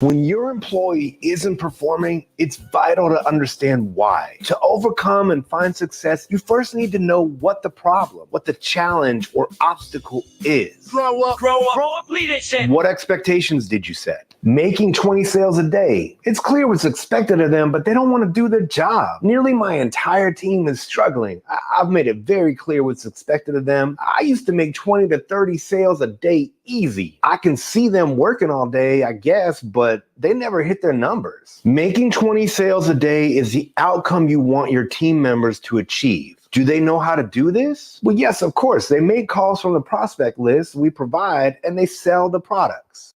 When your employee isn't performing, it's vital to understand why. To overcome and find success, you first need to know what the problem, what the challenge or obstacle is. Grow up leadership. What expectations did you set? Making 20 sales a day. It's clear what's expected of them, but they don't want to do their job. Nearly my entire team is struggling. I've made it very clear what's expected of them. I used to make 20 to 30 sales a day easy. I can see them working all day, I guess, but they never hit their numbers. Making 20 sales a day is the outcome you want your team members to achieve. Do they know how to do this? Well, yes, of course. They make calls from the prospect list we provide, and they sell the products.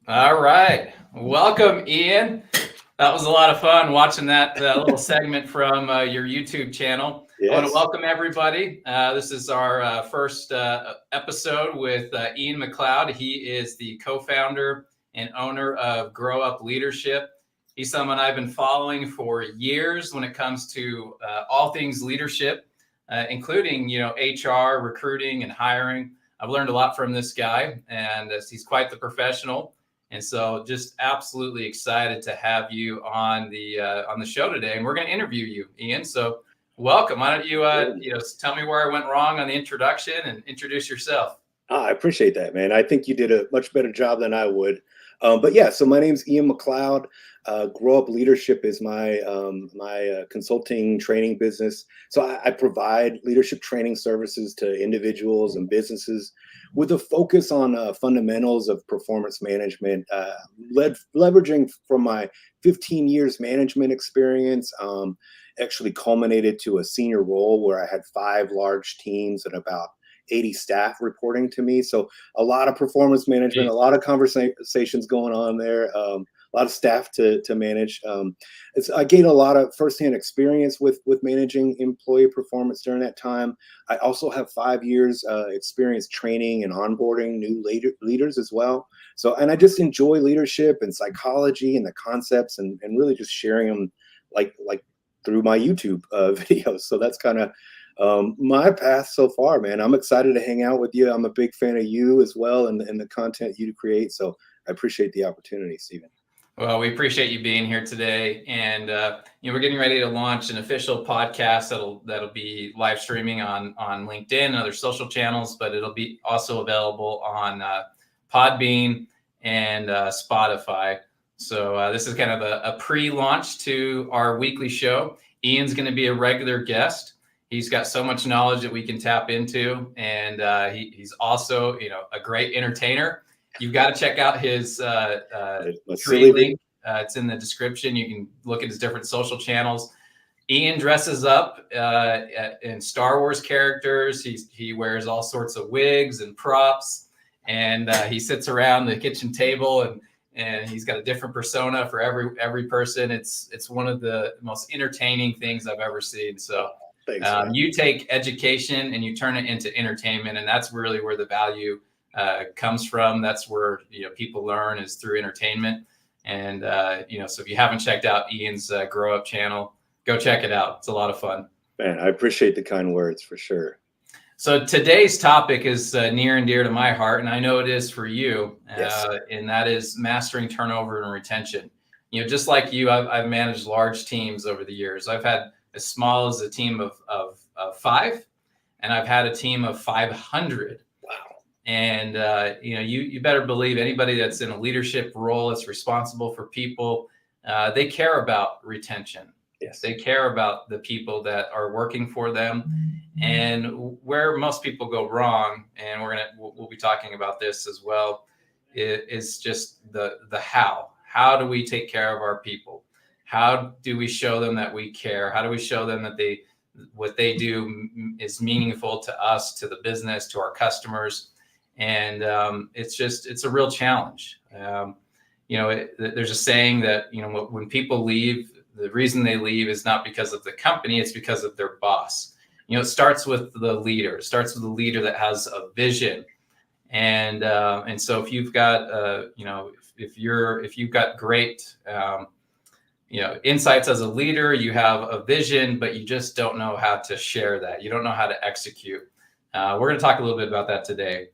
All right. Welcome, Ian. That was a lot of fun watching that little segment from your YouTube channel. Yes. I want to welcome everybody. This is our first episode with Ian McLeod. He is the co-founder and owner of Grow Up Leadership. He's someone I've been following for years when it comes to all things leadership, including, HR, recruiting, and hiring. I've learned a lot from this guy, and he's quite the professional. And so just absolutely excited to have you on the show today. And we're going to interview you, Ian. So welcome. Why don't you, tell me where I went wrong on the introduction and introduce yourself. I appreciate that, man. I think you did a much better job than I would. But yeah, so my name's Ian McLeod. Grow Up Leadership is my consulting training business. So I provide leadership training services to individuals and businesses with a focus on fundamentals of performance management, leveraging from my 15 years management experience, actually culminated to a senior role where I had 5 large teams and about 80 staff reporting to me. So a lot of performance management, a lot of conversations going on there, a lot of staff to manage. I gained a lot of firsthand experience with managing employee performance during that time. I also have 5 years experience training and onboarding new leaders as well. So, and I just enjoy leadership and psychology and the concepts and really just sharing them like through my YouTube videos. So that's kind of my path so far, man. I'm excited to hang out with you. I'm a big fan of you as well and the content you create. So I appreciate the opportunity, Stephen. Well, we appreciate you being here today. And, we're getting ready to launch an official podcast that'll be live streaming on LinkedIn and other social channels, but it'll be also available on Podbean and Spotify. So this is kind of a pre-launch to our weekly show. Ian's going to be a regular guest. He's got so much knowledge that we can tap into, and he's also, a great entertainer. You've got to check out his tree link. It's in the description. You can look at his different social channels. Ian dresses up in Star Wars characters. He wears all sorts of wigs and props, and he sits around the kitchen table and he's got a different persona for every person. It's one of the most entertaining things I've ever seen. So. You take education and you turn it into entertainment, and that's really where the value comes from. That's where people learn is through entertainment. And so if you haven't checked out Ian's Grow Up channel, go check it out. It's a lot of fun. Man, I appreciate the kind words for sure. So today's topic is near and dear to my heart, and I know it is for you. Yes. And that is mastering turnover and retention. Just like you, I've managed large teams over the years. I've had as small as a team of 5, and I've had a team of 500. Wow. And, you better believe anybody that's in a leadership role that's responsible for people, they care about retention. Yes. They care about the people that are working for them. And where most people go wrong, and we'll be talking about this as well, is just the how. How do we take care of our people? How do we show them that we care? How do we show them that what they do is meaningful to us, to the business, to our customers? And it's a real challenge. There's a saying that, when people leave, the reason they leave is not because of the company, it's because of their boss. It starts with the leader. It starts with the leader that has a vision. And so if you've got, if you've got great, insights as a leader, you have a vision, but you just don't know how to share that. You don't know how to execute. We're going to talk a little bit about that today.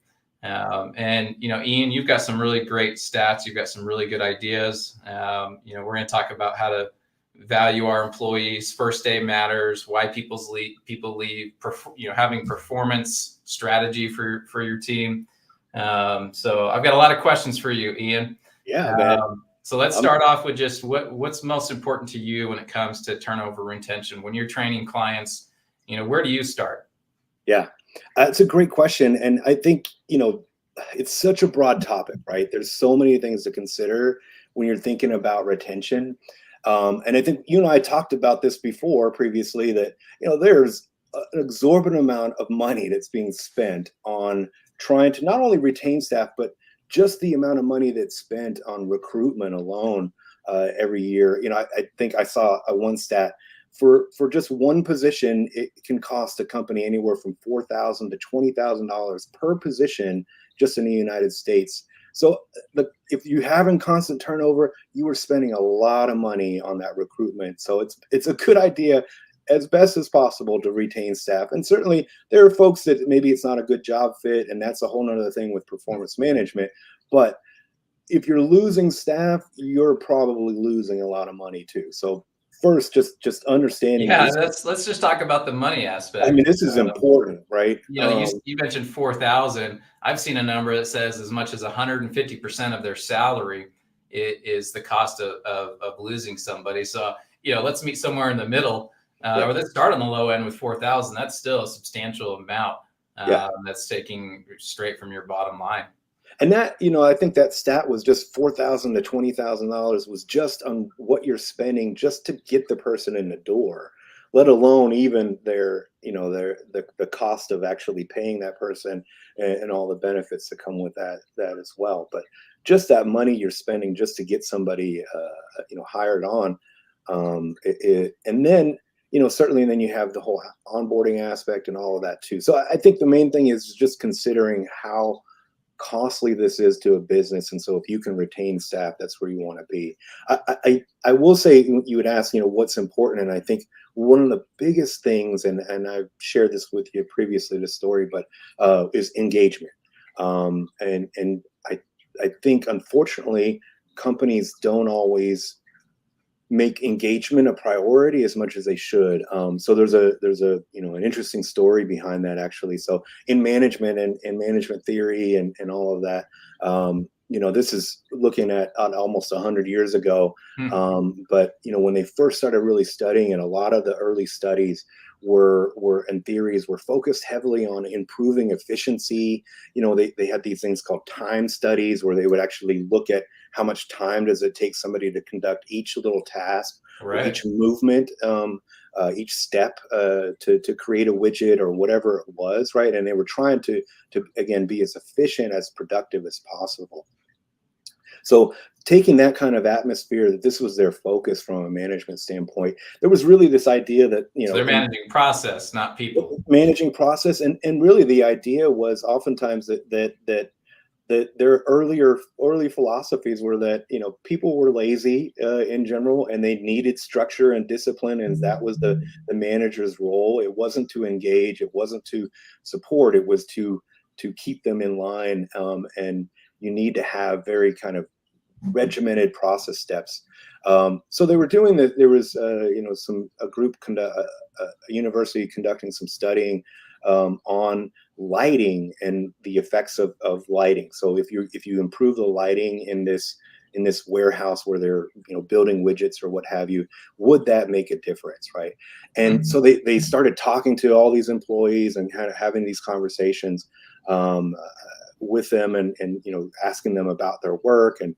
And, Ian, you've got some really great stats. You've got some really good ideas. We're going to talk about how to value our employees. First day matters, why people leave, having performance strategy for your team. So I've got a lot of questions for you, Ian. Yeah, man. So let's start off with just what's most important to you when it comes to turnover retention. When you're training clients, where do you start? Yeah, it's a great question. And I think, it's such a broad topic, right? There's so many things to consider when you're thinking about retention. And I think you and I talked about this previously, that, there's an exorbitant amount of money that's being spent on trying to not only retain staff, but just the amount of money that's spent on recruitment alone every year. I think I saw one stat for just one position. It can cost a company anywhere from $4,000 to $20,000 per position just in the United States. So if you having constant turnover, you are spending a lot of money on that recruitment. So it's a good idea, as best as possible, to retain staff. And certainly there are folks that maybe it's not a good job fit, and that's a whole nother thing with performance management. But if you're losing staff, you're probably losing a lot of money too. So first, just understanding. Yeah, let's just talk about the money aspect. I mean, this is important, right? You mentioned 4,000. I've seen a number that says as much as 150% of their salary is the cost of losing somebody. So, let's meet somewhere in the middle, or let's start on the low end with 4,000. That's still a substantial amount that's taking straight from your bottom line. And that, I think that stat was just $4,000 to $20,000 was just on what you're spending just to get the person in the door, let alone even the cost of actually paying that person and all the benefits that come with that as well. But just that money you're spending just to get somebody, hired on, and then, certainly, and then you have the whole onboarding aspect and all of that too. So I think the main thing is just considering how costly this is to a business. And so if you can retain staff, that's where you want to be. I will say, you would ask, what's important. And I think one of the biggest things, and I've shared this with you previously, this story, but is engagement. And I think, unfortunately, companies don't always make engagement a priority as much as they should. So there's an interesting story behind that, actually. So in management and management theory and all of that, this is looking at almost 100 years ago. But when they first started really studying it, a lot of the early studies and theories were focused heavily on improving efficiency. They had these things called time studies, where they would actually look at how much time does it take somebody to conduct each little task, right, each movement, each step to create a widget or whatever it was, right? And they were trying to again be as efficient, as productive as possible. So taking that kind of atmosphere, that this was their focus from a management standpoint, there was really this idea that, so they're managing process, not people. Managing process. And really the idea was oftentimes that their early philosophies were that, people were lazy in general, and they needed structure and discipline. And that was the manager's role. It wasn't to engage. It wasn't to support. It was to keep them in line. And you need to have very kind of regimented process steps. So they were doing that. There was, a university conducting some studying on lighting and the effects of lighting. So if you improve the lighting in this warehouse where they're building widgets or what have you, would that make a difference, right? And so they started talking to all these employees and kind of having these conversations with them and asking them about their work and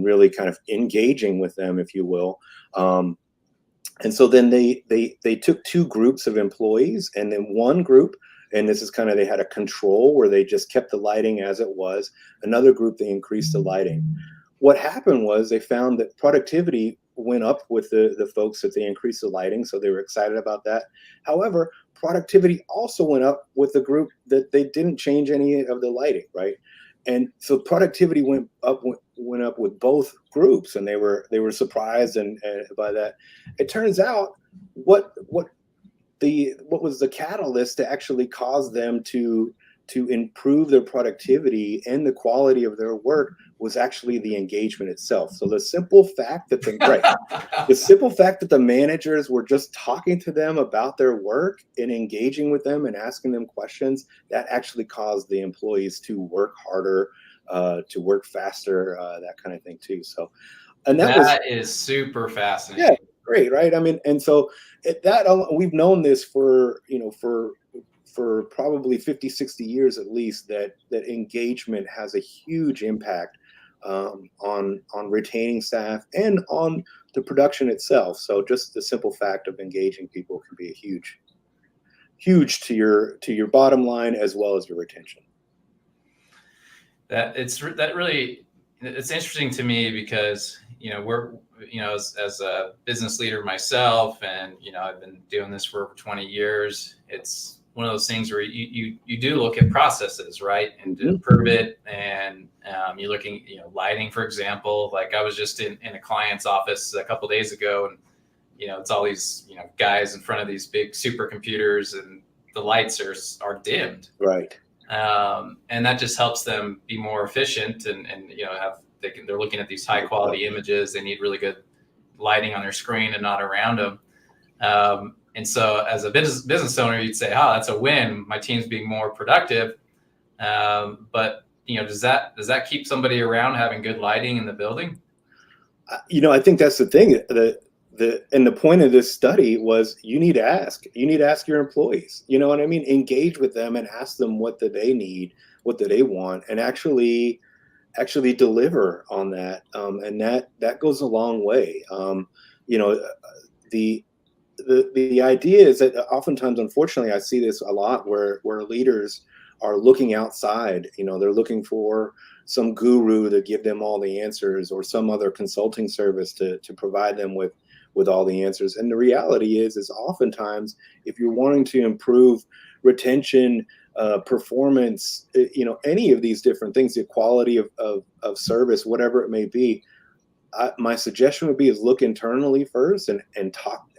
really kind of engaging with them, if you will. And so then they took two groups of employees, and then one group, and this is kind of, they had a control where they just kept the lighting as it was. Another group, they increased the lighting. What happened was they found that productivity went up with the folks that they increased the lighting, so they were excited about that. However, productivity also went up with the group that they didn't change any of the lighting, right? And so productivity went up with both groups, and they were surprised and by that. It turns out what was the catalyst to actually cause them to to improve their productivity and the quality of their work was actually the engagement itself. So the simple fact that the simple fact that the managers were just talking to them about their work and engaging with them and asking them questions, that actually caused the employees to work harder, to work faster, that kind of thing too. So, and that is super fascinating. Yeah, great, right? I mean, and so we've known this for probably 50, 60 years at least, that engagement has a huge impact on retaining staff and on the production itself. So just the simple fact of engaging people can be a huge to your bottom line as well as your retention. It's interesting to me because we're as a business leader myself, and I've been doing this for over 20 years. It's one of those things where you do look at processes, right, and to improve it. And you're looking, lighting, for example. Like I was just in a client's office a couple of days ago, and it's all these guys in front of these big supercomputers, and the lights are dimmed, right. And that just helps them be more efficient and they're looking at these high quality images. They need really good lighting on their screen and not around them. And so as a business owner, you'd say, oh, that's a win. My team's being more productive. But does that keep somebody around having good lighting in the building? I think that's the thing. And the point of this study was you need to ask your employees, you know what I mean? Engage with them and ask them what do they need, what do they want, and actually deliver on that. And that goes a long way. The idea is that oftentimes, unfortunately, I see this a lot where leaders are looking outside. They're looking for some guru to give them all the answers, or some other consulting service to provide them with all the answers. And the reality is oftentimes, if you're wanting to improve retention, performance, any of these different things, the quality of service, whatever it may be, my suggestion would be is look internally first and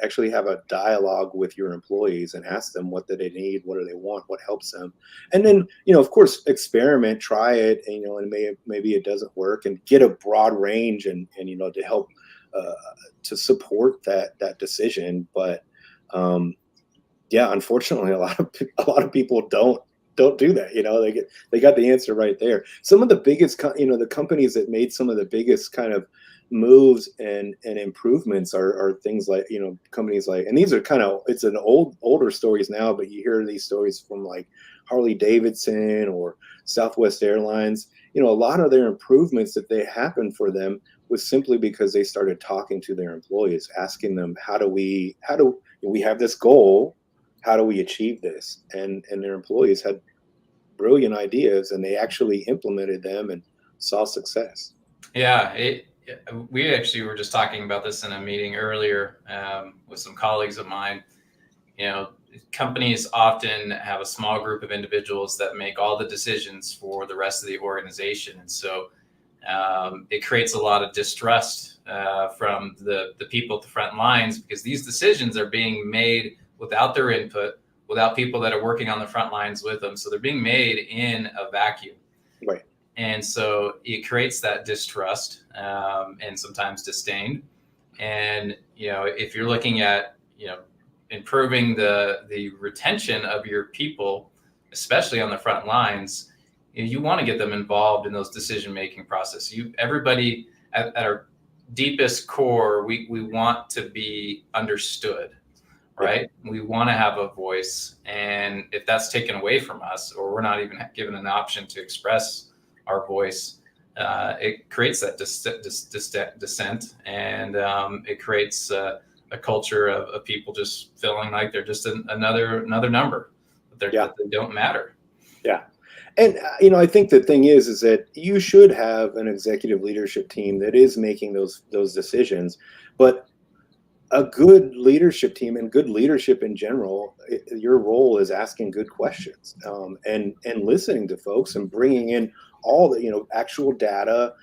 actually have a dialogue with your employees and ask them what do they need, what do they want, what helps them. And then, of course, experiment, try it, and maybe it doesn't work, and get a broad range and to help to support that decision. But unfortunately, a lot of people don't do that. They got the answer right there. Some of the biggest, the companies that made some of the biggest kind of moves and improvements are things like, companies like, and these are it's an older stories now, but you hear these stories from like Harley Davidson or Southwest Airlines. A lot of their improvements that they happened for them was simply because they started talking to their employees, asking them, how do we have this goal? How do we achieve this? And their employees had brilliant ideas, and they actually implemented them and saw success. Yeah, we actually were just talking about this in a meeting earlier with some colleagues of mine. Companies often have a small group of individuals that make all the decisions for the rest of the organization. And so it creates a lot of distrust from the people at the front lines, because these decisions are being made without their input, without people that are working on the front lines with them. So they're being made in a vacuum. Right. And so it creates that distrust and sometimes disdain. And, if you're looking at, improving the retention of your people, especially on the front lines, you want to get them involved in those decision-making processes. Everybody at our deepest core, we want to be understood, right? We want to have a voice. And if that's taken away from us, or we're not even given an option to express our voice, it creates that dissent, and it creates a culture of people just feeling like they're just another number, that they don't matter. Yeah. And, I think the thing is that you should have an executive leadership team that is making those decisions, but a good leadership team and good leadership in general, your role is asking good questions, and listening to folks and bringing in all the, actual data,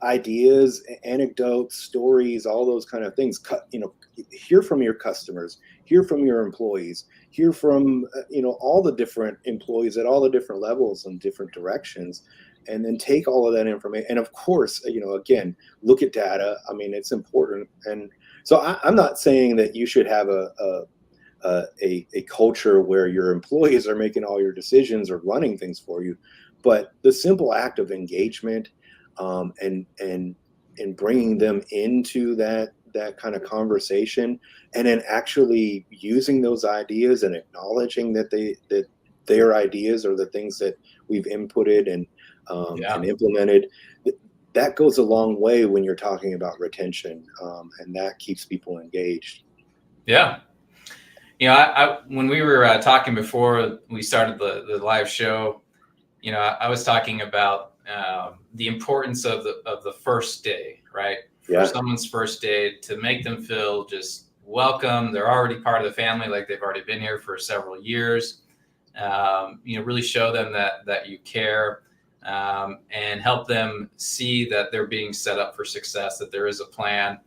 ideas, anecdotes, stories, all those kind of things. Hear from your customers, hear from your employees, hear from all the different employees at all the different levels and different directions, and then take all of that information. And of course, again, look at data. I mean, it's important. And so I'm not saying that you should have a culture where your employees are making all your decisions or running things for you, but the simple act of engagement, and bringing them into that kind of conversation, and then actually using those ideas and acknowledging that their ideas are the things that we've inputted and implemented. That goes a long way when you're talking about retention, and that keeps people engaged. Yeah. I when we were talking before we started the live show, I was talking about the importance of the first day, right? Yeah. For someone's first day, to make them feel just welcome. They're already part of the family, like they've already been here for several years. Really show them that you care, and help them see that they're being set up for success, that there is a plan,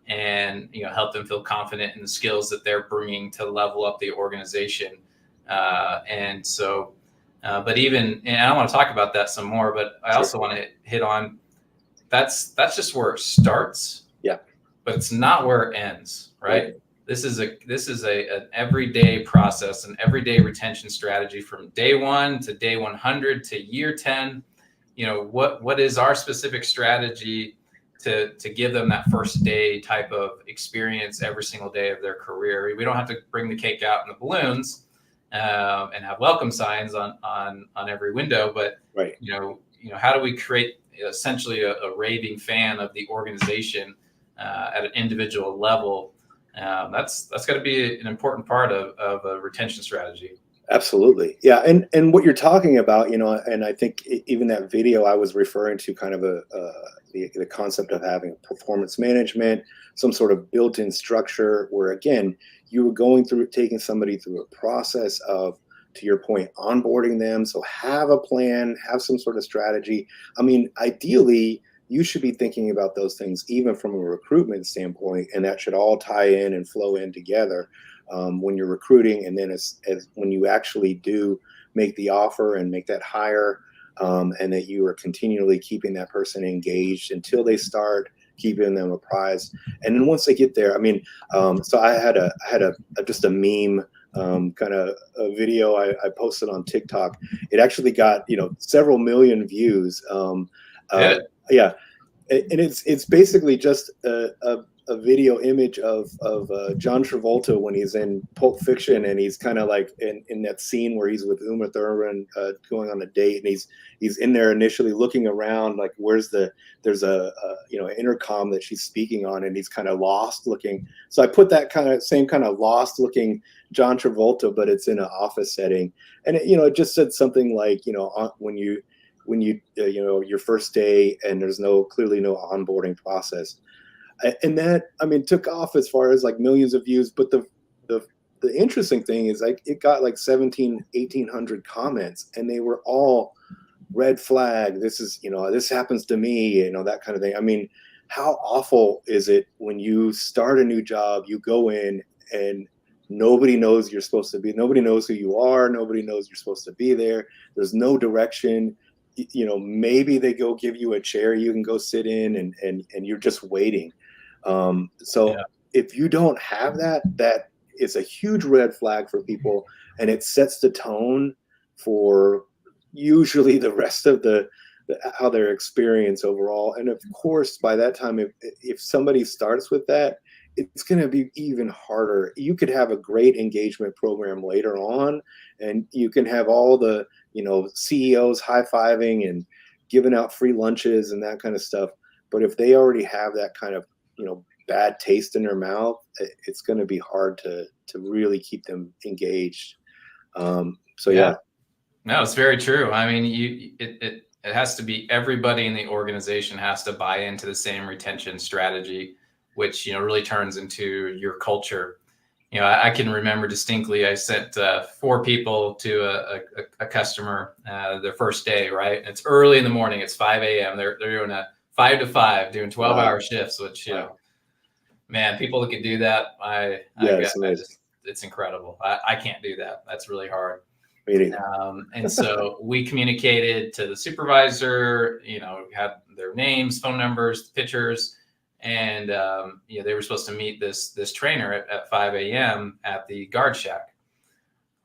and help them feel confident in the skills that they're bringing to level up the organization. And so, but and I want to talk about that some more, but I also want to hit on that's just where it starts. Yeah. But it's not where it ends, right? This is an everyday process, an everyday retention strategy from day 1 to day 100 to year 10. What is our specific strategy to give them that first day type of experience every single day of their career? We don't have to bring the cake out in the balloons and have welcome signs on every window, but right. How do we create essentially a raving fan of the organization at an individual level? That's got to be an important part of a retention strategy. Absolutely. Yeah. And what you're talking about, and I think even that video I was referring to, kind of the concept of having performance management, some sort of built-in structure where, again, you were taking somebody through a process of, to your point, onboarding them. So have a plan, have some sort of strategy. I mean, ideally, you should be thinking about those things even from a recruitment standpoint, and that should all tie in and flow in together when you're recruiting, and then as when you actually do make the offer and make that hire, and that you are continually keeping that person engaged until they start, keeping them apprised. And then once they get there, I mean, so I had just a meme kind of a video I posted on TikTok. It actually got several million views. Yeah, and it's basically just a video image of John Travolta when he's in Pulp Fiction, and he's kind of like in that scene where he's with Uma Thurman going on a date, and he's in there initially looking around like there's a intercom that she's speaking on, and he's kind of lost looking. So I put that same kind of lost looking John Travolta, but it's in an office setting, and it just said something like when you your first day and there's clearly no onboarding process. And that, I mean, took off as far as like millions of views. But the interesting thing is, like, it got like 1,800 comments, and they were all red flag. This is, this happens to me, that kind of thing. I mean, how awful is it when you start a new job, you go in and nobody knows you're supposed to be, nobody knows who you are, nobody knows you're supposed to be there. There's no direction. Maybe they go give you a chair you can go sit in, and you're just waiting. If you don't have that is a huge red flag for people, and it sets the tone for usually the rest of how their experience overall. And of course, by that time, if somebody starts with that, it's going to be even harder. You could have a great engagement program later on, and you can have all the CEOs high-fiving and giving out free lunches and that kind of stuff. But if they already have that kind of bad taste in their mouth, it's going to be hard to really keep them engaged. Yeah. No, it's very true. I mean, it has to be, everybody in the organization has to buy into the same retention strategy, which really turns into your culture. I can remember distinctly, I sent 4 people to a customer their first day, right? And it's early in the morning. It's 5 a.m. They're doing a 5 to 5 doing 12-hour Wow. shifts, which, you Wow. know, man, people that can do that, it's incredible. I can't do that. That's really hard. Me neither. And so we communicated to the supervisor, you know, had their names, phone numbers, pictures, and you know, they were supposed to meet this trainer at 5 a.m. at the guard shack.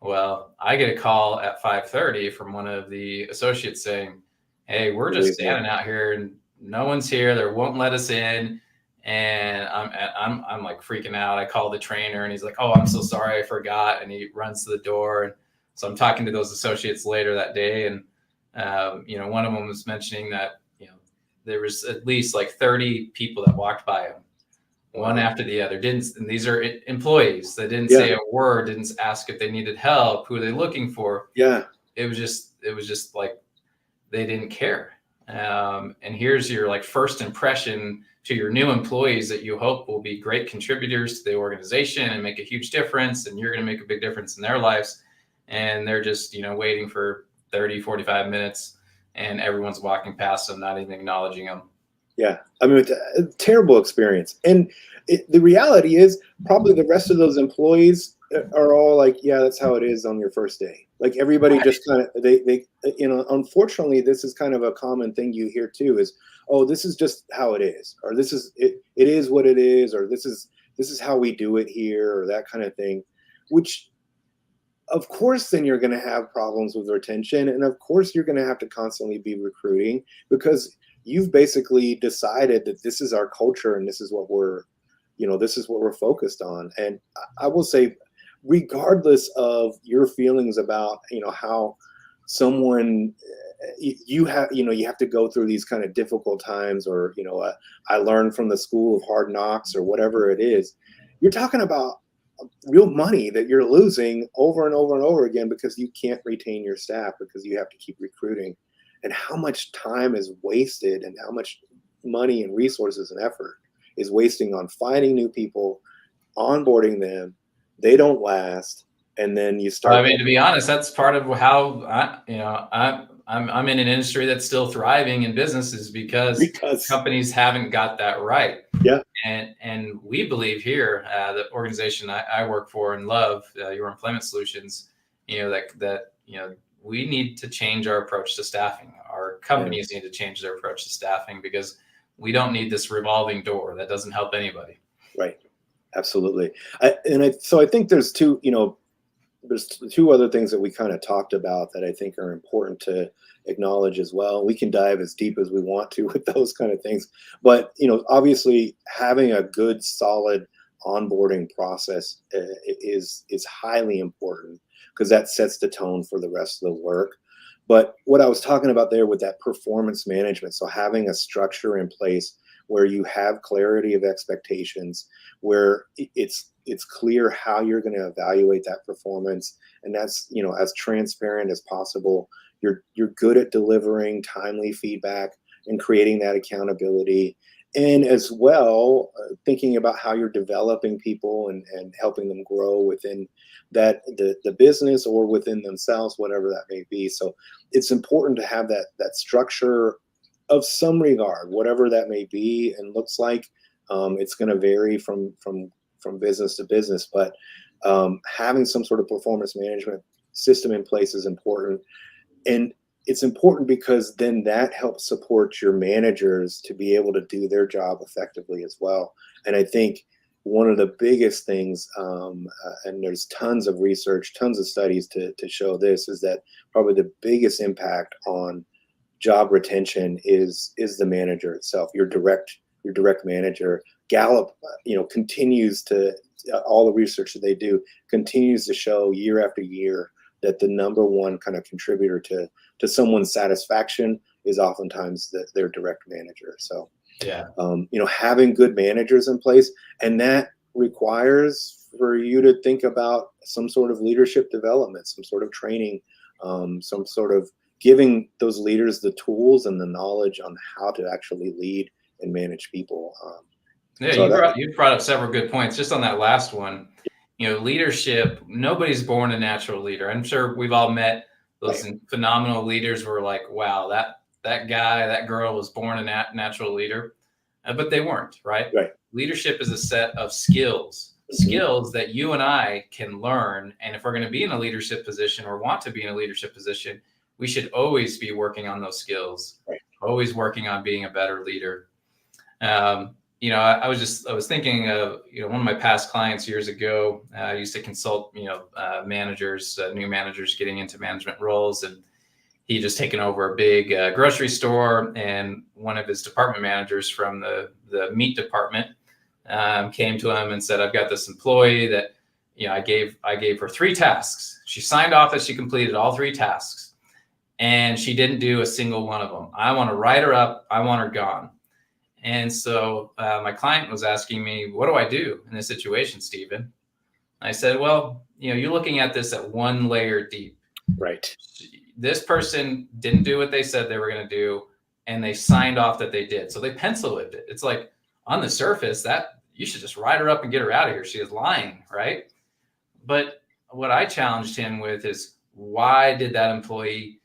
Well, I get a call at 5:30 from one of the associates saying, "Hey, we're just standing out here and no one's here. They won't let us in." And I'm like freaking out. I call the trainer and he's like, "Oh, I'm so sorry, I forgot." And he runs to the door. And so I'm talking to those associates later that day, and you know, one of them was mentioning that, you know, there was at least like 30 people that walked by him, one after the other. And these are employees that didn't say a word, didn't ask if they needed help, who are they looking for. Yeah. It was just like they didn't care. And here's your like first impression to your new employees that you hope will be great contributors to the organization and make a huge difference, and you're going to make a big difference in their lives. And they're just, you know, waiting for 30, 45 minutes, and everyone's walking past them, not even acknowledging them. Yeah. I mean, it's a terrible experience. And the reality is probably the rest of those employees are all like, yeah, that's how it is on your first day. Like everybody just kind of, they, you know, unfortunately, this is kind of a common thing you hear too is, oh, this is just how it is, or this is, it is what it is, or this is how we do it here, or that kind of thing, which of course, then you're going to have problems with retention. And of course, you're going to have to constantly be recruiting because you've basically decided that this is our culture and this is what we're, you know, this is what we're focused on. And I will say, regardless of your feelings about, you know, how someone you have to go through these kind of difficult times, or, you know, I learned from the school of hard knocks or whatever it is, you're talking about real money that you're losing over and over and over again because you can't retain your staff because you have to keep recruiting, and how much time is wasted and how much money and resources and effort is wasting on finding new people, onboarding them. They don't last. And then you start. I mean, to be honest, that's part of how I'm in an industry that's still thriving in businesses because companies haven't got that right. Yeah. And we believe here, the organization I work for and love, Your Employment Solutions, you know, that you know, we need to change our approach to staffing. Our companies need to change their approach to staffing because we don't need this revolving door that doesn't help anybody. Right. Absolutely. So I think there's two other things that we kind of talked about that I think are important to acknowledge as well. We can dive as deep as we want to with those kind of things, but, you know, obviously having a good, solid onboarding process is highly important because that sets the tone for the rest of the work. But what I was talking about there with that performance management, so having a structure in place where you have clarity of expectations, where it's clear how you're going to evaluate that performance, and that's, you know, as transparent as possible. You're good at delivering timely feedback and creating that accountability, and as well thinking about how you're developing people and helping them grow within that the business or within themselves, whatever that may be. So it's important to have that structure of some regard, whatever that may be and looks like. It's going to vary from business to business, but having some sort of performance management system in place is important. And it's important because then that helps support your managers to be able to do their job effectively as well. And I think one of the biggest things, and there's tons of research, tons of studies to show this, is that probably the biggest impact on job retention is the manager itself, your direct manager. Gallup, you know, continues to, all the research that they do continues to show year after year that the number one kind of contributor to someone's satisfaction is oftentimes their direct manager. So, yeah, you know, having good managers in place, and that requires for you to think about some sort of leadership development, some sort of training, some sort of giving those leaders the tools and the knowledge on how to actually lead and manage people. Yeah, so you brought up several good points. Just on that last one, you know, leadership, nobody's born a natural leader. I'm sure we've all met those phenomenal leaders who are like, wow, that guy, that girl was born a natural leader, but they weren't, right? Right. Leadership is a set of skills, skills that you and I can learn. And if we're going to be in a leadership position or want to be in a leadership position, we should always be working on those skills, right. Always working on being a better leader. I was thinking of, one of my past clients years ago. I used to consult, managers, new managers getting into management roles, and he just taken over a big grocery store, and one of his department managers from the meat department came to him and said, "I've got this employee that, I gave her 3 tasks. She signed off that she completed all 3 tasks, and she didn't do a single one of them. I want to write her up. I want her gone." And so my client was asking me, "What do I do in this situation, Stephen?" I said, "Well, you're looking at this at one layer deep. Right. This person didn't do what they said they were going to do, and they signed off that they did. So they penciled it. It's like on the surface that you should just write her up and get her out of here. She is lying, right?" But what I challenged him with is, why did that employee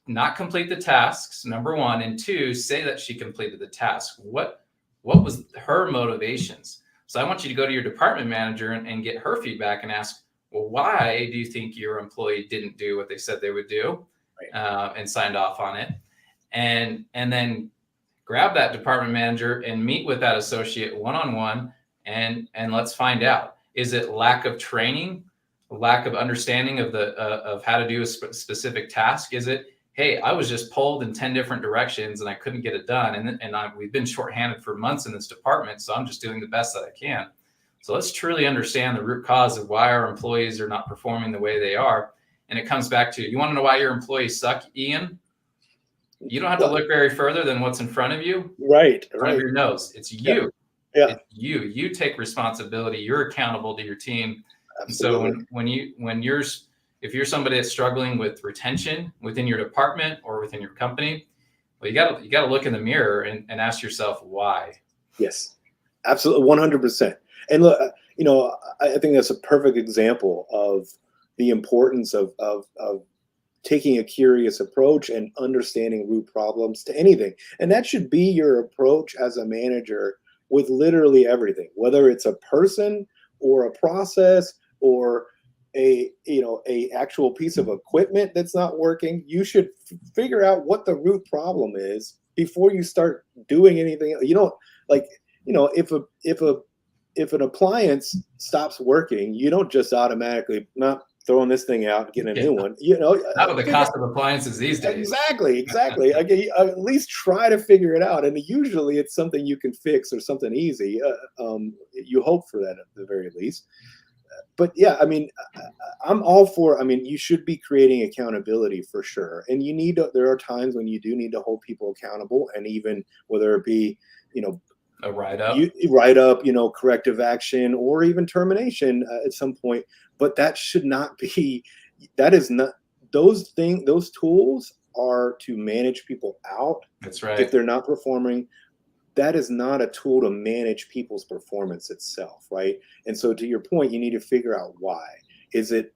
not complete the tasks, number one, and 2, say that she completed the task? What was her motivations? So I want you to go to your department manager and get her feedback and ask, well, why do you think your employee didn't do what they said they would do, right, and signed off on it? And then grab that department manager and meet with that associate one-on-one, and let's find out, is it lack of training, lack of understanding of how to do a specific task? Is it, hey, I was just pulled in 10 different directions and I couldn't get it done, and we've been shorthanded for months in this department, so I'm just doing the best that I can. So let's truly understand the root cause of why our employees are not performing the way they are. And it comes back to, you want to know why your employees suck, Ian? You don't have to look very further than what's in front of you. Right. In front of your nose. It's you. Yeah. It's you. You take responsibility. You're accountable to your team. Absolutely. So if you're somebody that's struggling with retention within your department or within your company, well, you got to look in the mirror and ask yourself why. Yes, absolutely, 100%. And look, I think that's a perfect example of the importance of taking a curious approach and understanding root problems to anything. And that should be your approach as a manager with literally everything, whether it's a person or a process or a actual piece of equipment that's not working. You should figure out what the root problem is before you start doing anything. If an appliance stops working, you don't just automatically not throwing this thing out and getting a new one. Not with the cost of appliances these days. Exactly. At least try to figure it out, and usually it's something you can fix or something easy. You hope for that at the very least. But yeah, I'm all for. You should be creating accountability for sure, and there are times when you do need to hold people accountable, and even whether it be, a write-up, corrective action or even termination at some point. But that should not be. That is not those things. Those tools are to manage people out. That's right. If they're not performing, that is not a tool to manage people's performance itself, right? And so, to your point, you need to figure out why. Is it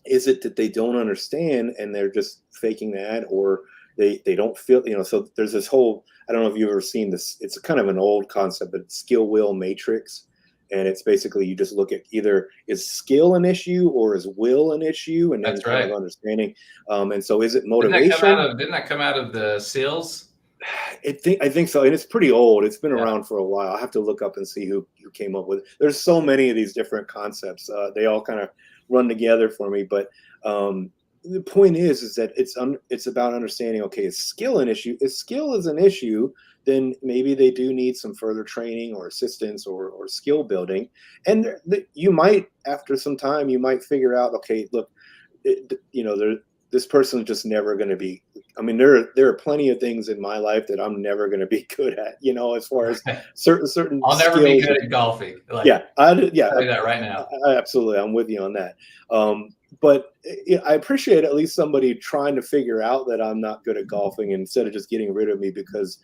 that they don't understand and they're just faking that, or they don't feel, so there's this whole, I don't know if you've ever seen this, it's kind of an old concept, but skill will matrix. And it's basically, you just look at either is skill an issue or is will an issue, and then That's kind right. of understanding. And so is it motivation? Didn't that come out of the SEALs? I think so, and it's pretty old. It's been around for a while. I have to look up and see who came up with it. There's so many of these different concepts. They all kind of run together for me. But the point is that it's about understanding. Okay, is skill an issue? If skill is an issue, then maybe they do need some further training or assistance or skill building. And you might, after some time, you might figure out. Okay, look, this person's just never going to be. There are plenty of things in my life that I'm never going to be good at. As far as certain. I'll never be good at golfing. I tell you that right now. Absolutely, I'm with you on that. But I appreciate at least somebody trying to figure out that I'm not good at golfing instead of just getting rid of me because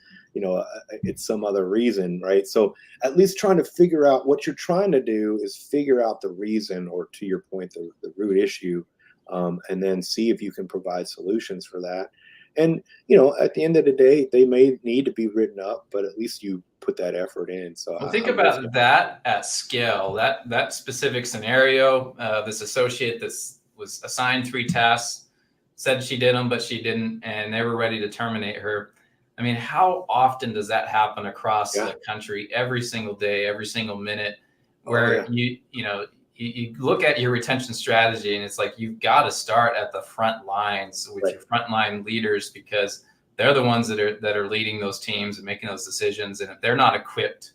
it's some other reason, right? So at least trying to figure out what you're trying to do is figure out the reason, or to your point, the root issue. And then see if you can provide solutions for that. And, you know, at the end of the day, they may need to be written up, but at least you put that effort in. So Well, think I'm with you. about that at scale. That specific scenario. This associate that was assigned 3 tasks, said she did them, but she didn't, and they were ready to terminate her. I mean, how often does that happen across the country? Every single day, every single minute, where you look at your retention strategy, and it's like you've got to start at the front lines with your frontline leaders, because they're the ones that are leading those teams and making those decisions. And if they're not equipped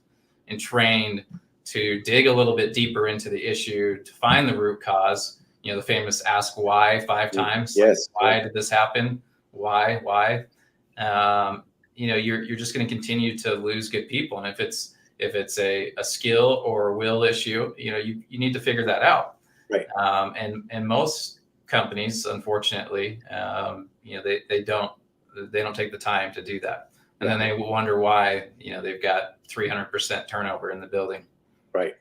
and trained to dig a little bit deeper into the issue, to find the root cause, you know, the famous ask why 5 times. Yes. Why did this happen? Why? You know, you're just going to continue to lose good people. And if it's a skill or a will issue, you know, you need to figure that out. Right. And most companies, unfortunately, you know, they don't take the time to do that. And then they wonder why, you know, they've got 300% turnover in the building. Right.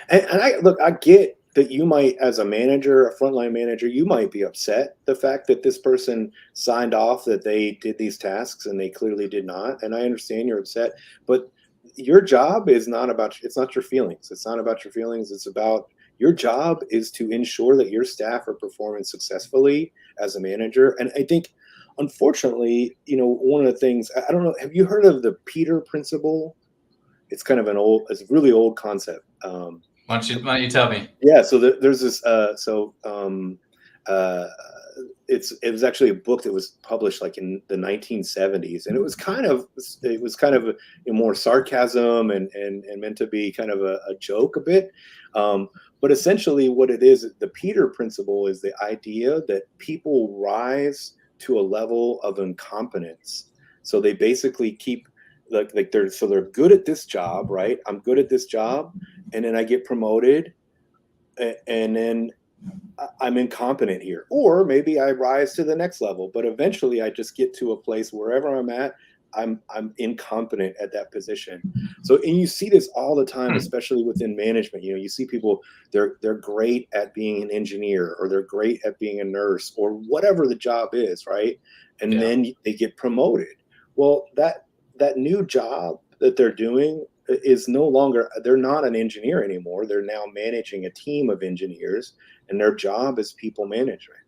And I get that you might, as a manager, a frontline manager, you might be upset the fact that this person signed off that they did these tasks and they clearly did not. And I understand you're upset, but your job is not about, it's not your feelings. It's not about your feelings. It's about, your job is to ensure that your staff are performing successfully as a manager. And I think, unfortunately, you know, one of the things, I don't know, have you heard of the Peter Principle? It's kind of it's a really old concept. Why don't you tell me? Yeah, so there's this. It was actually a book that was published like in the 1970s, and it was kind of more sarcasm and meant to be kind of a joke a bit. But essentially, what it is, the Peter Principle, is the idea that people rise to a level of incompetence. So they basically keep they're good at this job, right? I'm good at this job, and then I get promoted, and then I'm incompetent here. Or maybe I rise to the next level, but eventually I just get to a place wherever I'm at, I'm incompetent at that position. So, and you see this all the time, especially within management. You know, you see people, they're great at being an engineer, or they're great at being a nurse, or whatever the job is, right? And then they get promoted. Well, that new job that they're doing is no longer, they're not an engineer anymore. They're now managing a team of engineers, and their job is people management.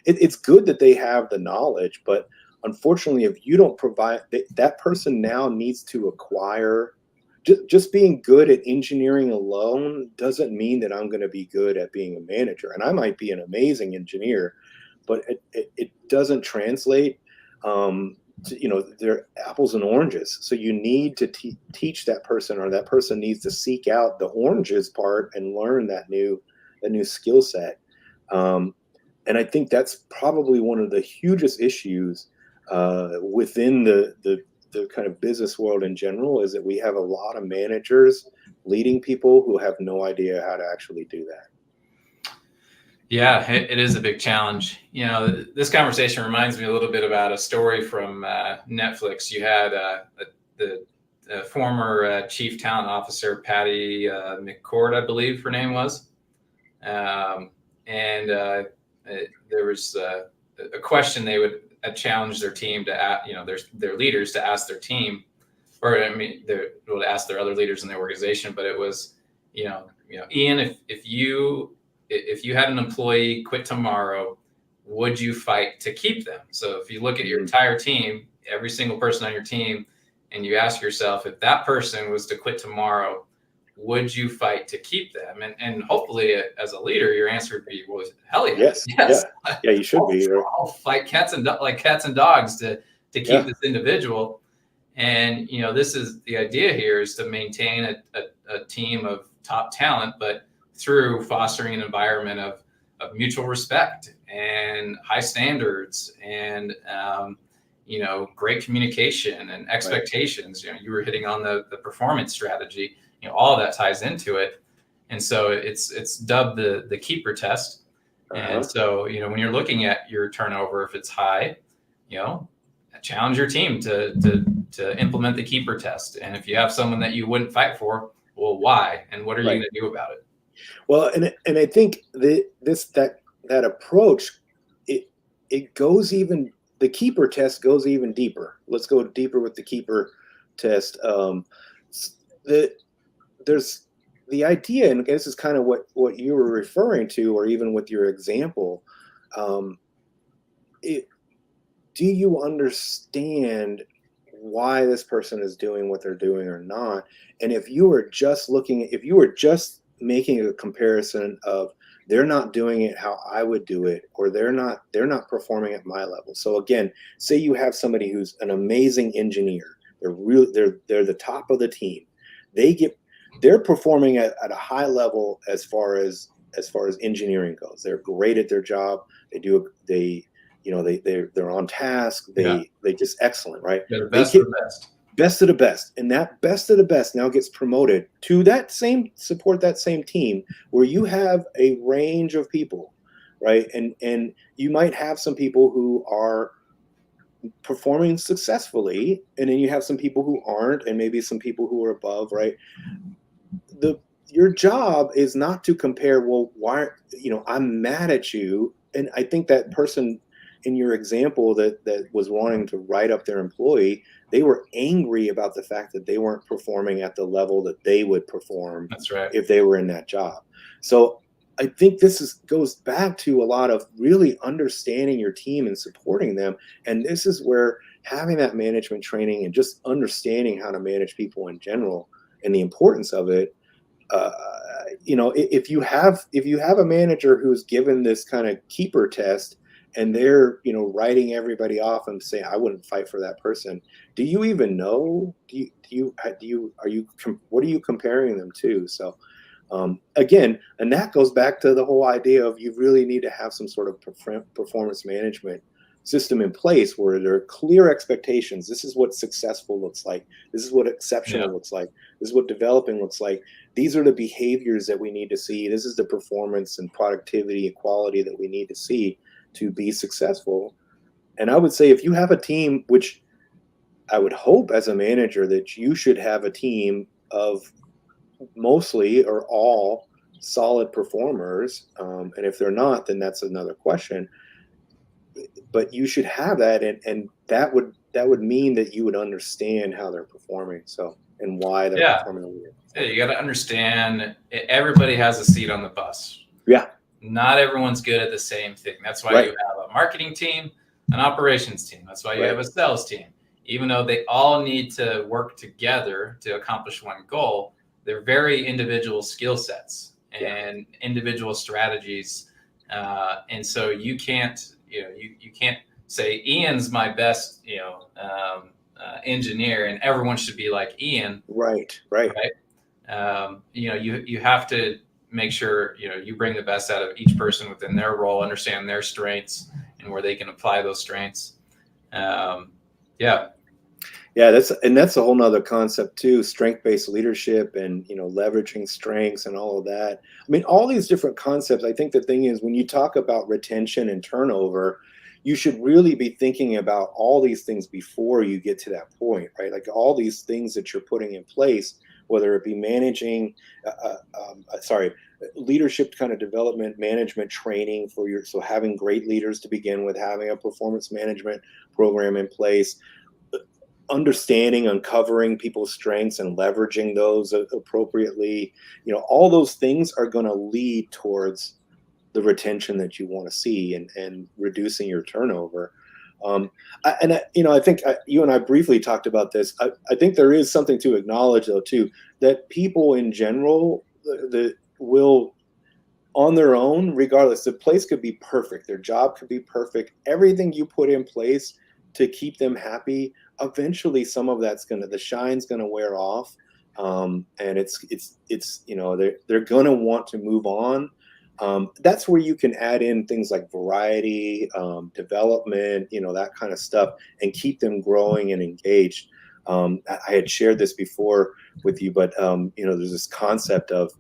It's good that they have the knowledge, but unfortunately, if you don't provide, that person now needs to acquire. Just being good at engineering alone doesn't mean that I'm going to be good at being a manager. And I might be an amazing engineer, but it doesn't translate. You know, they're apples and oranges. So you need to teach that person, or that person needs to seek out the oranges part and learn that new skill set. And I think that's probably one of the hugest issues within the kind of business world in general, is that we have a lot of managers leading people who have no idea how to actually do that. Yeah, it is a big challenge. You know, this conversation reminds me a little bit about a story from Netflix. You had the former chief talent officer, Patty McCord, I believe her name was. And there was a question they would challenge their team to, you know, their leaders to ask their team, or I mean, they would ask their other leaders in the organization. But it was, you know, Ian, if you had an employee quit tomorrow, would you fight to keep them? So if you look at your entire team, every single person on your team, and you ask yourself, if that person was to quit tomorrow, would you fight to keep them? And hopefully, as a leader, your answer would be, well, hell yeah. Yes. Yeah, you should be. I'll fight cats and dogs to keep this individual. And, you know, this is the idea here, is to maintain a team of top talent, but through fostering an environment of mutual respect and high standards and, you know, great communication and expectations. You know, you were hitting on the performance strategy. You know, all of that ties into it. And so it's dubbed the keeper test. And so, you know, when you're looking at your turnover, if it's high, you know, challenge your team to implement the keeper test. And if you have someone that you wouldn't fight for, well, why? And what are you going to do about it? Well, and I think that approach, it goes even, the keeper test goes even deeper. Let's go deeper with the keeper test. There's the idea, and this is kind of what you were referring to, or even with your example. Do you understand why this person is doing what they're doing or not? And if you were just making a comparison of they're not doing it how I would do it, or they're not performing at my level. So again, say you have somebody who's an amazing engineer. They're the top of the team. They're performing at a high level as far as engineering goes. They're great at their job. They're on task. They just excellent, right? They're the best of the best. Best of the best. And that best of the best now gets promoted to that same team where you have a range of people, right? And you might have some people who are performing successfully, and then you have some people who aren't, and maybe some people who are above, right? Your job is not to compare, well, why, I'm mad at you. And I think that person in your example that was wanting to write up their employee, they were angry about the fact that they weren't performing at the level that they would perform. That's right. If they were in that job. So I think this goes back to a lot of really understanding your team and supporting them. And this is where having that management training and just understanding how to manage people in general and the importance of it. If you have a manager who's given this kind of keeper test, and they're writing everybody off and saying, I wouldn't fight for that person. Do you even know? What are you comparing them to? So again, and that goes back to the whole idea of you really need to have some sort of performance management system in place where there are clear expectations. This is what successful looks like. This is what exceptional looks like. This is what developing looks like. These are the behaviors that we need to see. This is the performance and productivity and quality that we need to see to be successful. And I would say if you have a team, which I would hope as a manager that you should have a team of mostly or all solid performers. And if they're not, then that's another question. But you should have that, and that would mean that you would understand how they're performing, so and why they're performing. Yeah, you got to understand everybody has a seat on the bus. Yeah. Not everyone's good at the same thing. That's why you have a marketing team, an operations team. That's why you have a sales team. Even though they all need to work together to accomplish one goal, they're very individual skill sets and individual strategies. And so you can't say Ian's my best, engineer, and everyone should be like Ian. Right. You have to make sure you bring the best out of each person within their role, understand their strengths and where they can apply those strengths. That's a whole nother concept too, strength-based leadership and leveraging strengths and all of that. I mean, all these different concepts. I think the thing is, when you talk about retention and turnover, you should really be thinking about all these things before you get to that point, right? Like all these things that you're putting in place, whether it be managing, leadership kind of development, management training so having great leaders to begin with, having a performance management program in place, understanding, uncovering people's strengths and leveraging those appropriately. All those things are going to lead towards the retention that you want to see and reducing your turnover. I think you and I briefly talked about this. I think there is something to acknowledge, though, too, that people in general will, on their own, regardless, the place could be perfect, their job could be perfect, everything you put in place to keep them happy, eventually some of the shine's gonna wear off, and it's they're gonna want to move on. That's where you can add in things like variety, development, that kind of stuff, and keep them growing and engaged. I had shared this before with you, but there's this concept of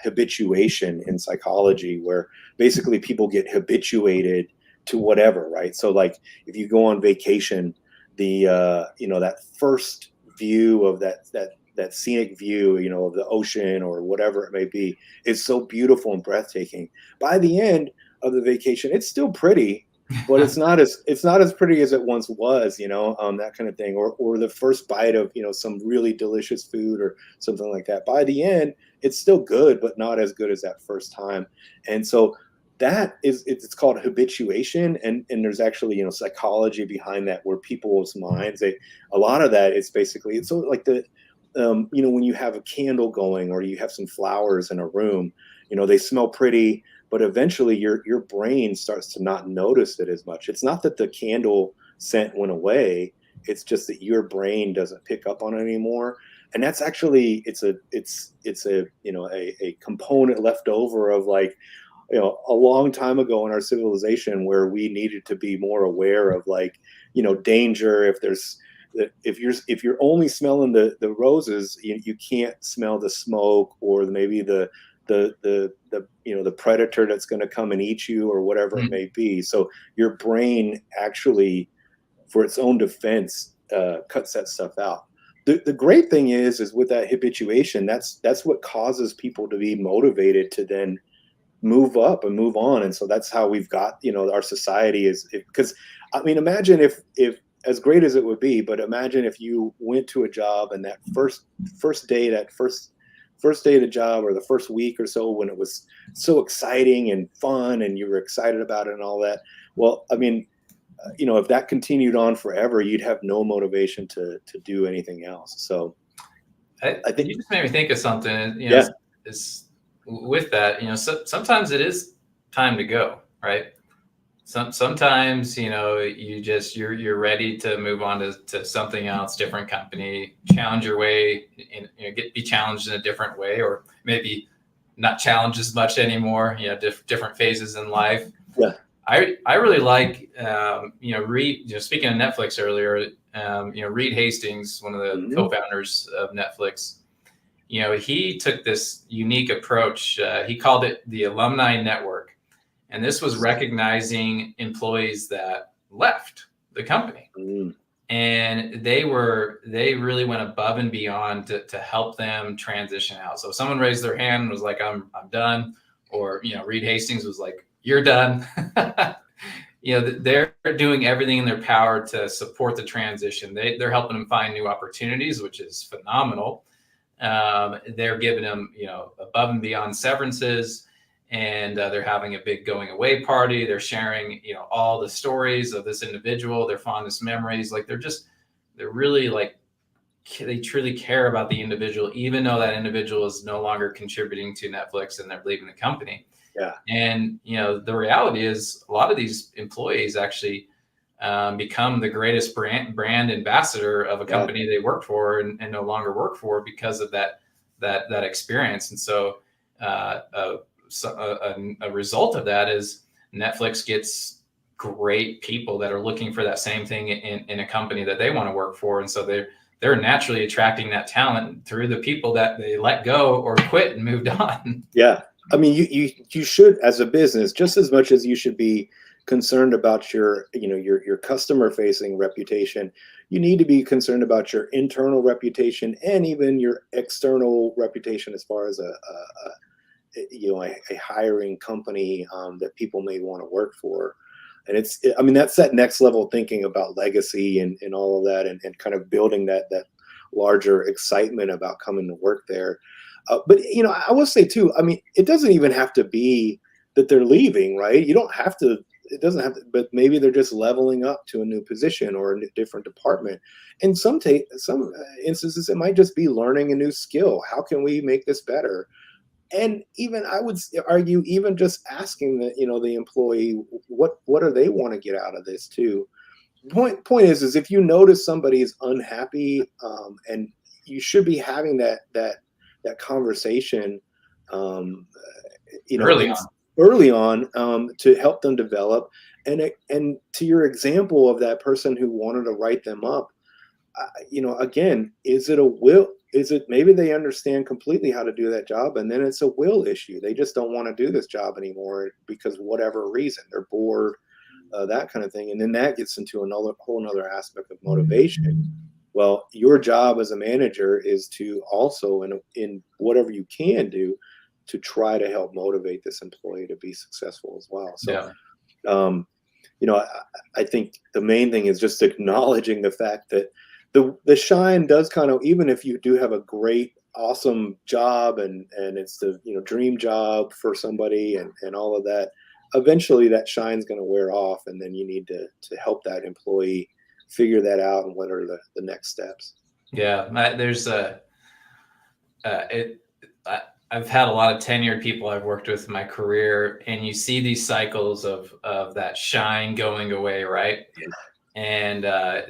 habituation in psychology, where basically people get habituated to whatever, right? So like if you go on vacation, that first view of that scenic view, of the ocean or whatever it may be, is so beautiful and breathtaking. By the end of the vacation, it's still pretty, but it's not as pretty as it once was, that kind of thing, or the first bite of some really delicious food or something like that. By the end, it's still good, but not as good as that first time. And so it's called habituation, and there's actually psychology behind that, where people's minds, a lot of that is basically, it's so like when you have a candle going or you have some flowers in a room, they smell pretty, but eventually your brain starts to not notice it as much. It's not that the candle scent went away, it's just that your brain doesn't pick up on it anymore. And that's actually, it's a component left over of, like, a long time ago in our civilization, where we needed to be more aware of, like, danger. If you're only smelling the roses, you can't smell the smoke, or maybe the predator that's going to come and eat you, or whatever it may be. So your brain actually, for its own defense, cuts that stuff out. The great thing is with that habituation, that's what causes people to be motivated to then move up and move on. And so that's how we've got, our society is, because I mean, imagine if as great as it would be, but imagine if you went to a job and that first day of the job, or the first week or so, when it was so exciting and fun and you were excited about it and all that. Well, I mean, if that continued on forever, you'd have no motivation to do anything else. So I think you just made me think of something, is with that, sometimes it is time to go, right? Sometimes, you're ready to move on to something else, different company, challenge your way, and be challenged in a different way, or maybe not challenged as much anymore. Different phases in life. Yeah. I really like, Reed. Speaking of Netflix earlier, Reed Hastings, one of the co-founders of Netflix. He took this unique approach. He called it the Alumni Network. And this was recognizing employees that left the company. And they really went above and beyond to help them transition out. So if someone raised their hand and was like, I'm done, or, Reed Hastings was like, you're done. They're doing everything in their power to support the transition. They're helping them find new opportunities, which is phenomenal. They're giving them, above and beyond severances, and they're having a big going away party. They're sharing, all the stories of this individual, their fondest memories. Like they're really, like, they truly care about the individual, even though that individual is no longer contributing to Netflix and they're leaving the company. Yeah. And, the reality is a lot of these employees actually become the greatest brand ambassador of a company they worked for and no longer work for, because of that experience. And so a result of that is Netflix gets great people that are looking for that same thing in a company that they want to work for. And so they're naturally attracting that talent through the people that they let go or quit and moved on. Yeah. I mean, you should, as a business, just as much as you should be concerned about your customer facing reputation, you need to be concerned about your internal reputation and even your external reputation, as far as a hiring company that people may want to work for. And that's that next level thinking about legacy and all of that, and kind of building that larger excitement about coming to work there. But I will say too, I mean, it doesn't even have to be that they're leaving, right? You don't have to. It doesn't have to, but maybe they're just leveling up to a new position or a different department. In some instances, it might just be learning a new skill. How can we make this better? And even, I would argue, even just asking the employee, what do they want to get out of this too? Point is if you notice somebody is unhappy, and you should be having that conversation, early on, to help them develop. And to your example of that person who wanted to write them up, again, is it a will? Is it maybe they understand completely how to do that job, and then it's a will issue? They just don't want to do this job anymore because whatever reason, they're bored, that kind of thing. And then that gets into whole another aspect of motivation. Well, your job as a manager is to also, in whatever you can do, to try to help motivate this employee to be successful as well. So, I think the main thing is just acknowledging the fact that the shine does kind of, even if you do have a great, awesome job and it's the dream job for somebody and all of that, eventually that shine's going to wear off, and then you need to help that employee figure that out and what are the next steps. Yeah, there's I've had a lot of tenured people I've worked with in my career, and you see these cycles of that shine going away, right? Yeah. And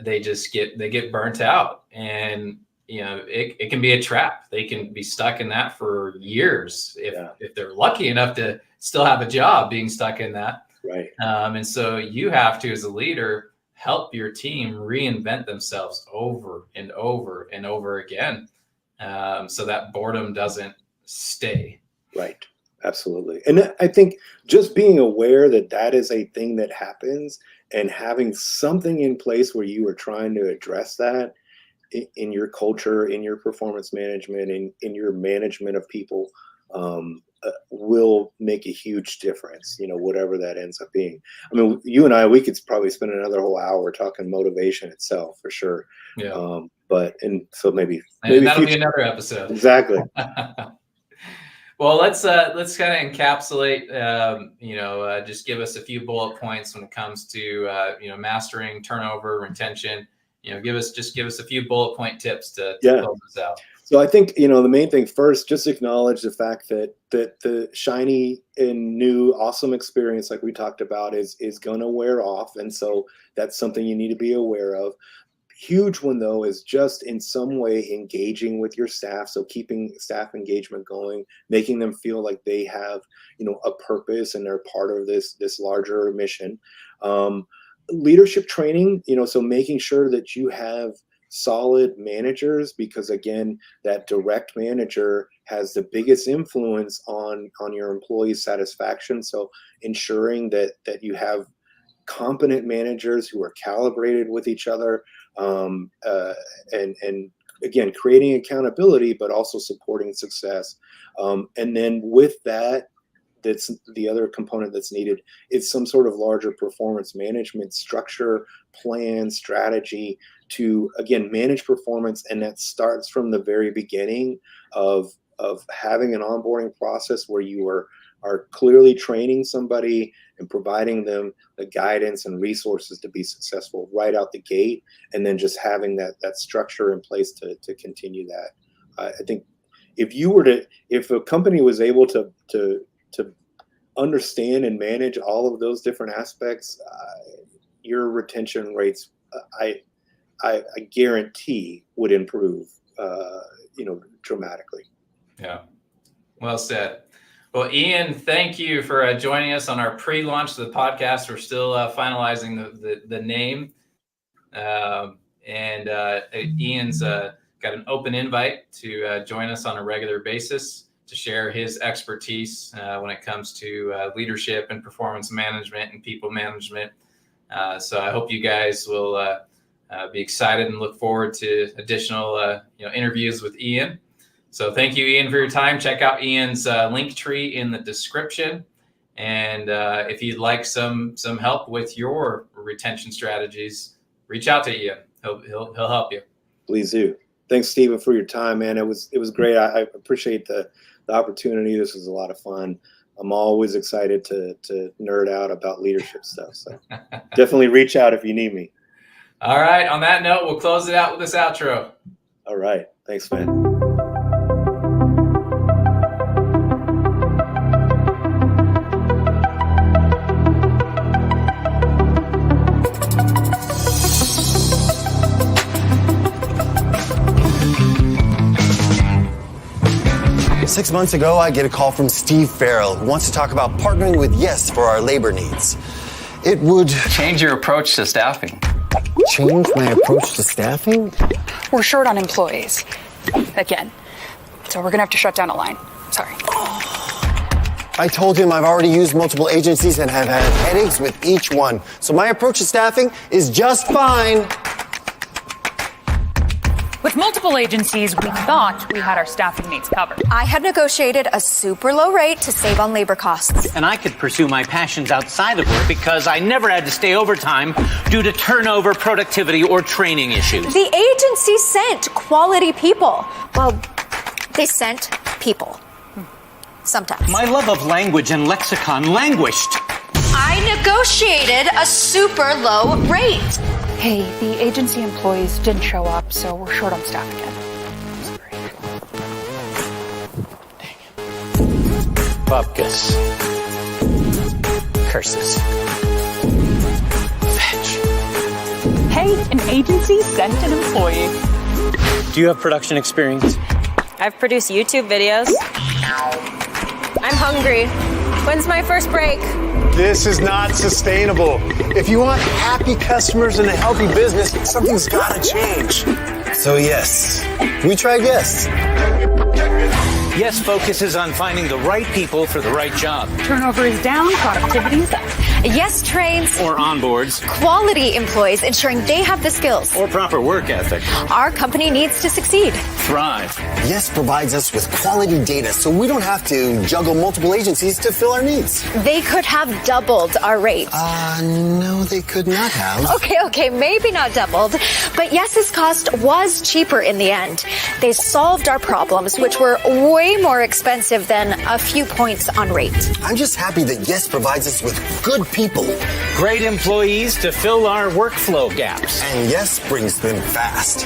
they get burnt out, and it can be a trap. They can be stuck in that for years if they're lucky enough to still have a job being stuck in that. Right. And so you have to, as a leader, help your team reinvent themselves over and over and over again, so that boredom doesn't stay. Right. Absolutely. And I think just being aware that is a thing that happens, and having something in place where you are trying to address that in your culture, in your performance management, in your management of people, will make a huge difference, whatever that ends up being. I mean, you and I, we could probably spend another whole hour talking motivation itself for sure. Yeah. So maybe that'll be another episode. Exactly. Well, let's kind of encapsulate, just give us a few bullet points when it comes to, mastering turnover, retention. Give us a few bullet point tips to close this out. So I think, the main thing first, just acknowledge the fact that the shiny and new awesome experience, like we talked about, is going to wear off. And so that's something you need to be aware of. Huge one, though, is just in some way engaging with your staff. So keeping staff engagement going, making them feel like they have, a purpose and they're part of this larger mission. Leadership training, so making sure that you have solid managers, because again, that direct manager has the biggest influence on your employees' satisfaction. So ensuring that you have competent managers who are calibrated with each other, and again, creating accountability, but also supporting success. And then with that's the other component that's needed. It's some sort of larger performance management structure, plan, strategy to, again, manage performance. And that starts from the very beginning of having an onboarding process where you are clearly training somebody and providing them the guidance and resources to be successful right out the gate. And then just having that structure in place to continue that. I think if a company was able to understand and manage all of those different aspects, your retention rates, I guarantee, would improve, dramatically. Yeah, well said. Well, Ian, thank you for joining us on our pre-launch of the podcast. We're still finalizing the name, and Ian's got an open invite to join us on a regular basis to share his expertise when it comes to leadership and performance management and people management. So I hope you guys will be excited and look forward to additional interviews with Ian. So thank you, Ian, for your time. Check out Ian's link tree in the description. And if you'd like some help with your retention strategies, reach out to Ian. He'll help you. Please do. Thanks, Stephen, for your time, man. It was great. I appreciate the opportunity. This was a lot of fun. I'm always excited to nerd out about leadership stuff. So definitely reach out if you need me. All right. On that note, we'll close it out with this outro. All right. Thanks, man. Six months ago, I get a call from Steve Farrell, who wants to talk about partnering with Yes for our labor needs. It would change your approach to staffing. Change my approach to staffing? We're short on employees. Again. So we're gonna have to shut down a line. Sorry. I told him I've already used multiple agencies and have had headaches with each one. So my approach to staffing is just fine. With multiple agencies, we thought we had our staffing needs covered. I had negotiated a super low rate to save on labor costs. And I could pursue my passions outside of work because I never had to stay overtime due to turnover, productivity, or training issues. The agency sent quality people. Well, they sent people. Sometimes. My love of language and lexicon languished. I negotiated a super low rate. Hey, the agency employees didn't show up, so we're short on staff again. Bupkis. Curses. Fetch. Hey, an agency sent an employee. Do you have production experience? I've produced YouTube videos. I'm hungry. When's my first break? This is not sustainable. If you want happy customers and a healthy business, something's got to change. So yes, we tried Yes. Yes focuses on finding the right people for the right job. Turnover is down, productivity is up. Yes trains Or onboards. quality employees, ensuring they have the skills Or proper work ethic. our company needs to succeed. Thrive. Yes provides us with quality data so we don't have to juggle multiple agencies to fill our needs. They could have doubled our rate. No, they could not have. Okay, maybe not doubled, but Yes's cost was cheaper in the end. They solved our problems, which were way more expensive than a few points on rate. I'm just happy that Yes provides us with good people. Great employees to fill our workflow gaps. And Yes brings them fast.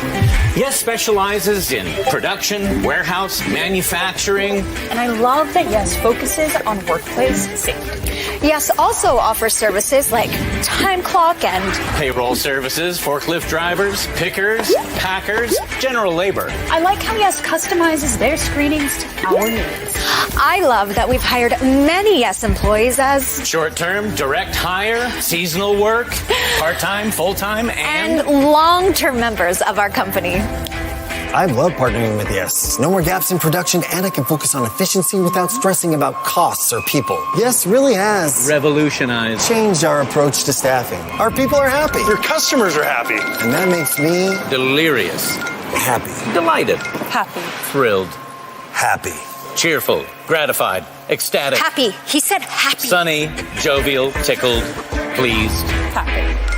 Yes specializes in production, warehouse, manufacturing. And I love that Yes focuses on workplace safety. Yes also offers services like time clock and Payroll services, forklift drivers, pickers, packers, general labor. I like how Yes customizes their screenings to our needs. I love that we've hired many Yes employees as Short-term, direct hire, seasonal work, part-time, full-time, and long-term members of our company. I love partnering with Yes. No more gaps in production, and I can focus on efficiency without stressing about costs or people. Yes really has revolutionized. changed our approach to staffing. Our people are happy. Your customers are happy. And that makes me Delirious. happy. Delighted. Happy. Thrilled. Happy. Cheerful. Gratified. Ecstatic. Happy. He said happy. Sunny. Jovial. Tickled. Pleased. Happy.